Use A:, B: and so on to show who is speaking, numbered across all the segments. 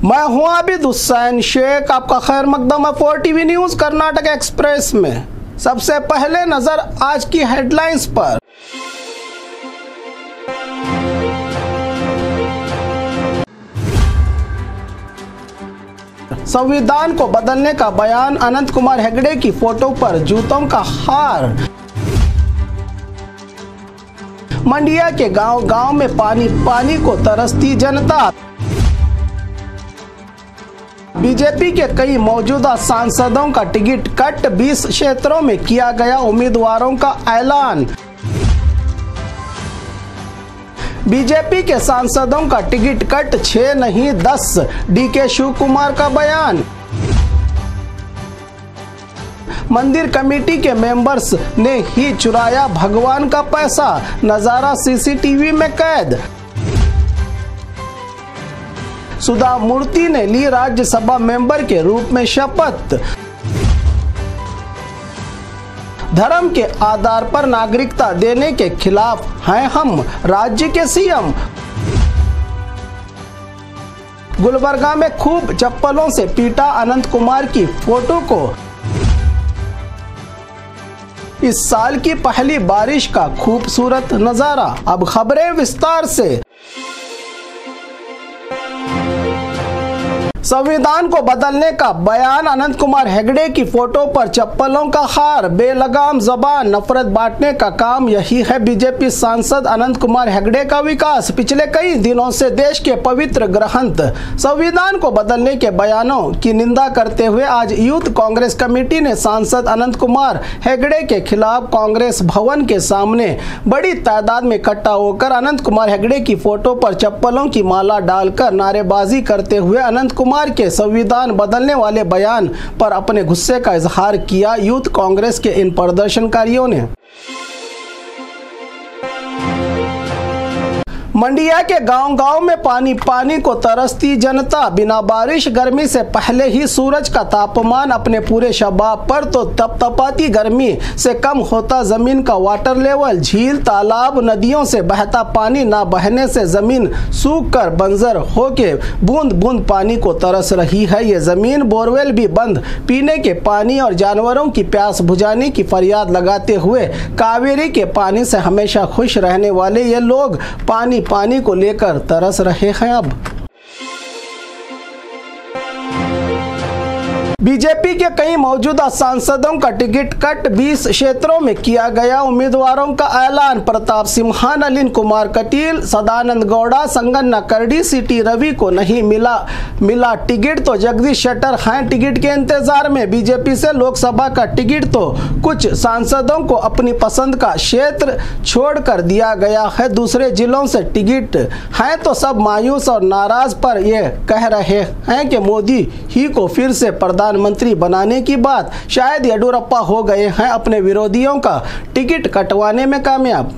A: मैं हूं आबिद हुसैन शेख, आपका खैर मकदम है 4 टीवी न्यूज कर्नाटक एक्सप्रेस में। सबसे पहले नजर आज की हेडलाइंस पर। संविधान को बदलने का बयान, अनंत कुमार हेगड़े की फोटो पर जूतों का हार। मंडिया के गांव गांव में पानी को तरसती जनता। बीजेपी के कई मौजूदा सांसदों का टिकट कट, 20 क्षेत्रों में किया गया उम्मीदवारों का ऐलान। बीजेपी के सांसदों का टिकट कट 6 नहीं 10, डीके शिव कुमार का बयान। मंदिर कमेटी के मेंबर्स ने ही चुराया भगवान का पैसा, नजारा सीसीटीवी में कैद। सुधा मूर्ति ने ली राज्यसभा मेंबर के रूप में शपथ। धर्म के आधार पर नागरिकता देने के खिलाफ हैं हम, राज्य के सीएम। गुलबर्गा में खूब चप्पलों से पीटा अनंत कुमार की फोटो को। इस साल की पहली बारिश का खूबसूरत नजारा। अब खबरें विस्तार से। संविधान को बदलने का बयान, अनंत कुमार हेगड़े की फोटो पर चप्पलों का हार, बेलगाम जबान, नफरत बांटने का काम, यही है बीजेपी सांसद अनंत कुमार हेगड़े का विकास। पिछले कई दिनों से देश के पवित्र ग्रंथ संविधान को बदलने के बयानों की निंदा करते हुए आज यूथ कांग्रेस कमेटी ने सांसद अनंत कुमार हेगड़े के खिलाफ कांग्रेस भवन के सामने बड़ी तादाद में इकट्ठा होकर अनंत कुमार हेगड़े की फोटो पर चप्पलों की माला डालकर नारेबाजी करते हुए अनंत कुमार के संविधान बदलने वाले बयान पर अपने गुस्से का इजहार किया। यूथ कांग्रेस के इन प्रदर्शनकारियों ने मंडिया के गांव-गांव में पानी को तरसती जनता। बिना बारिश, गर्मी से पहले ही सूरज का तापमान अपने पूरे शबाब पर, तो तपतपाती गर्मी से कम होता जमीन का वाटर लेवल। झील, तालाब, नदियों से बहता पानी ना बहने से जमीन सूख कर बंजर होके बूंद बूंद पानी को तरस रही है ये जमीन। बोरवेल भी बंद, पीने के पानी और जानवरों की प्यास बुझाने की फरियाद लगाते हुए कावेरी के पानी से हमेशा खुश रहने वाले ये लोग पानी को लेकर तरस रहे हैं। अब बीजेपी के कई मौजूदा सांसदों का टिकट कट, 20 क्षेत्रों में किया गया उम्मीदवारों का ऐलान। प्रताप सिम्हा, नलिन कुमार कटील, सदानंद गौड़ा, संगन्ना करडी, सीटी रवि को नहीं मिला टिकट, तो जगदीश शेट्टर हैं टिकट के इंतजार में। बीजेपी से लोकसभा का टिकट तो कुछ सांसदों को अपनी पसंद का क्षेत्र छोड़कर दिया गया है। दूसरे जिलों से टिकट हैं तो सब मायूस और नाराज पर यह कह रहे हैं कि मोदी ही को फिर से प्रधानमंत्री बनाने की बात। शायद येडियुरप्पा हो गए हैं अपने विरोधियों का टिकट कटवाने में कामयाब।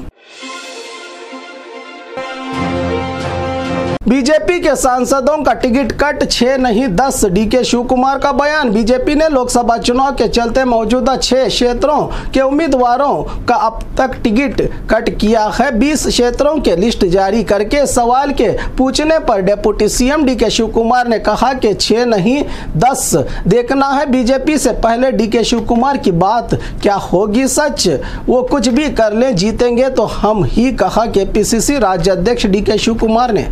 A: बीजेपी के सांसदों का टिकट कट 6 नहीं 10, डीके शिव कुमार का बयान। बीजेपी ने लोकसभा चुनाव के चलते मौजूदा 6 क्षेत्रों के उम्मीदवारों का अब तक टिकट कट किया है। 20 क्षेत्रों के लिस्ट जारी करके सवाल के पूछने पर डिप्टी सीएम डीके शिव कुमार ने कहा कि 6 नहीं 10 देखना है। बीजेपी से पहले डीके शिव कुमार की बात क्या होगी सच, वो कुछ भी कर ले जीतेंगे तो हम ही, कहा के पीसीसी राज्य अध्यक्ष डीके शिव कुमार ने।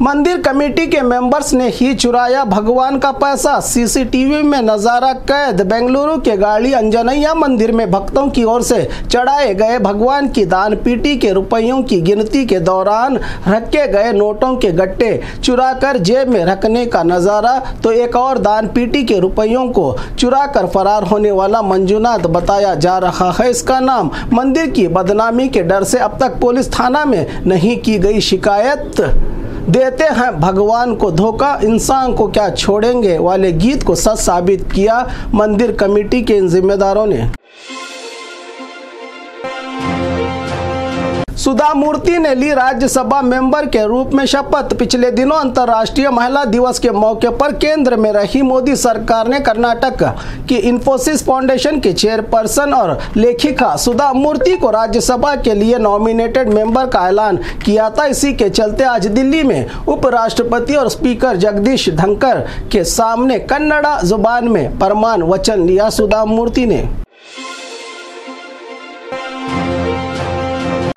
A: मंदिर कमेटी के मेंबर्स ने ही चुराया भगवान का पैसा, सीसीटीवी में नजारा कैद। बेंगलुरु के गाड़ी अंजनैया मंदिर में भक्तों की ओर से चढ़ाए गए भगवान की दान पीटी के रुपयों की गिनती के दौरान रखे गए नोटों के गट्टे चुराकर जेब में रखने का नजारा, तो एक और दान पीटी के रुपयों को चुराकर फरार होने वाला मंजूनाथ बताया जा रहा है। इसका नाम। मंदिर की बदनामी के डर से अब तक पुलिस थाना में नहीं की गई शिकायत। देते हैं भगवान को धोखा, इंसान को क्या छोड़ेंगे वाले गीत को सच साबित किया मंदिर कमेटी के इन जिम्मेदारों ने। सुधा मूर्ति ने ली राज्यसभा मेंबर के रूप में शपथ। पिछले दिनों अंतर्राष्ट्रीय महिला दिवस के मौके पर केंद्र में रही मोदी सरकार ने कर्नाटक की इंफोसिस फाउंडेशन के चेयरपर्सन और लेखिका सुधा मूर्ति को राज्यसभा के लिए नॉमिनेटेड मेंबर का ऐलान किया था। इसी के चलते आज दिल्ली में उपराष्ट्रपति और स्पीकर जगदीश धनखड़ के सामने कन्नड़ा जुबान में प्रमाण वचन लिया सुधा मूर्ति ने।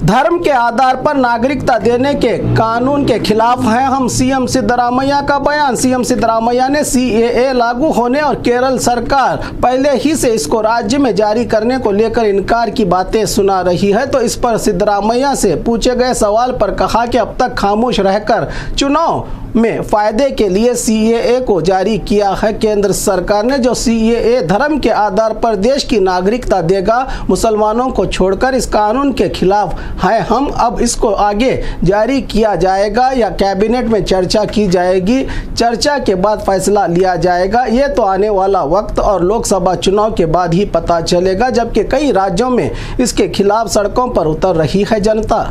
A: धर्म के आधार पर नागरिकता देने के कानून के खिलाफ हैं हम, सीएम सिद्धरामैया का बयान। सीएम सिद्धरामैया ने सीएए लागू होने और केरल सरकार पहले ही से इसको राज्य में जारी करने को लेकर इनकार की बातें सुना रही है, तो इस पर सिद्धरामैया से पूछे गए सवाल पर कहा कि अब तक खामोश रहकर चुनाव में फायदे के लिए सीएए को जारी किया है। केंद्र सरकार ने जो सीएए धर्म के आधार पर देश की नागरिकता देगा, मुसलमानों को छोड़कर, इस कानून के खिलाफ है हम। अब इसको आगे जारी किया जाएगा या कैबिनेट में चर्चा की जाएगी, चर्चा के बाद फैसला लिया जाएगा। ये तो आने वाला वक्त और लोकसभा चुनाव के बाद ही पता चलेगा, जबकि कई राज्यों में इसके खिलाफ सड़कों पर उतर रही है जनता।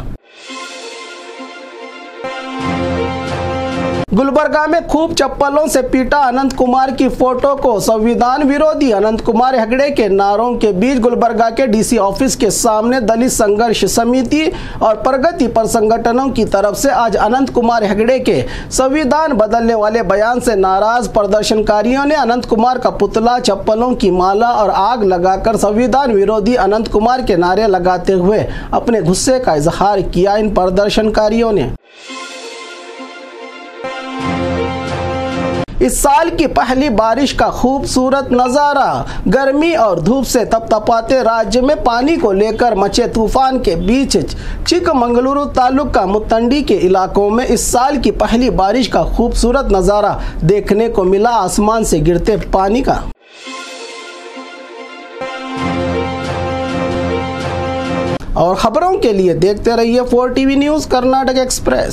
A: गुलबर्गा में खूब चप्पलों से पीटा अनंत कुमार की फोटो को संविधान विरोधी। अनंत कुमार हेगड़े के नारों के बीच गुलबर्गा के डीसी ऑफिस के सामने दलित संघर्ष समिति और प्रगति पर संगठनों की तरफ से आज अनंत कुमार हेगड़े के संविधान बदलने वाले बयान से नाराज प्रदर्शनकारियों ने अनंत कुमार का पुतला, चप्पलों की माला और आग लगाकर संविधान विरोधी अनंत कुमार के नारे लगाते हुए अपने गुस्से का इजहार किया। इन प्रदर्शनकारियों ने इस साल की पहली बारिश का खूबसूरत नज़ारा। गर्मी और धूप से तपतपाते राज्य में पानी को लेकर मचे तूफान के बीच चिकमंगलुरु तालुका मुत्तंडी के इलाकों में इस साल की पहली बारिश का खूबसूरत नज़ारा देखने को मिला, आसमान से गिरते पानी का। और खबरों के लिए देखते रहिए 4 TV न्यूज़ कर्नाटक एक्सप्रेस।